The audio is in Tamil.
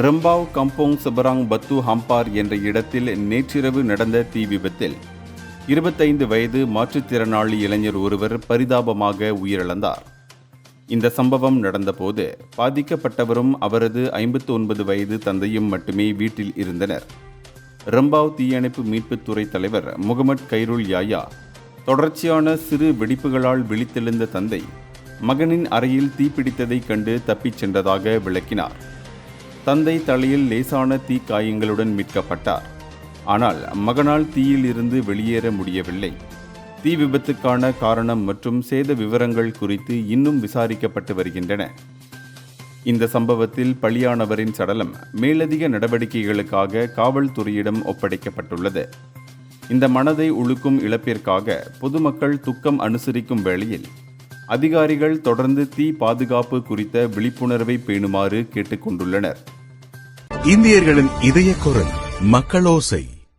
ரம்பாவ் கம்போங் செபராங் பத்து ஹம்பார் என்ற இடத்தில் நேற்றிரவு நடந்த தீ விபத்தில் 25 வயது மாற்றுத்திறனாளி இளைஞர் ஒருவர் பரிதாபமாக உயிரிழந்தார். இந்த சம்பவம் நடந்தபோது பாதிக்கப்பட்டவரும் அவரது 59 வயது தந்தையும் மட்டுமே வீட்டில் இருந்தனர். ரம்பாவ் தீயணைப்பு மீட்புத்துறை தலைவர் முகமது கைருல் யாயா தொடர்ச்சியான சிறு வெடிப்புகளால் விழித்தெழுந்த தந்தை மகனின் அறையில் தீப்பிடித்ததைக் கண்டு தப்பிச் சென்றதாக விளக்கினார். தந்தை தலையில் லேசான தீ காயங்களுடன் மீட்கப்பட்டார். ஆனால் மகனால் தீயில் இருந்து வெளியேற முடியவில்லை. தீ விபத்துக்கான காரணம் மற்றும் சேத விவரங்கள் குறித்து இன்னும் விசாரிக்கப்பட்டு வருகின்றன. இந்த சம்பவத்தில் பலியானவரின் சடலம் மேலதிக நடவடிக்கைகளுக்காக காவல்துறையிடம் ஒப்படைக்கப்பட்டுள்ளது. இந்த மனதை உழுக்கும் இழப்பிற்காக பொதுமக்கள் துக்கம் அனுசரிக்கும் வேளையில் அதிகாரிகள் தொடர்ந்து தீ பாதுகாப்பு குறித்த விழிப்புணர்வை பேணுமாறு கேட்டுக்கொண்டுள்ளனர். இந்தியர்களின் இதய குரல் மக்களோசை.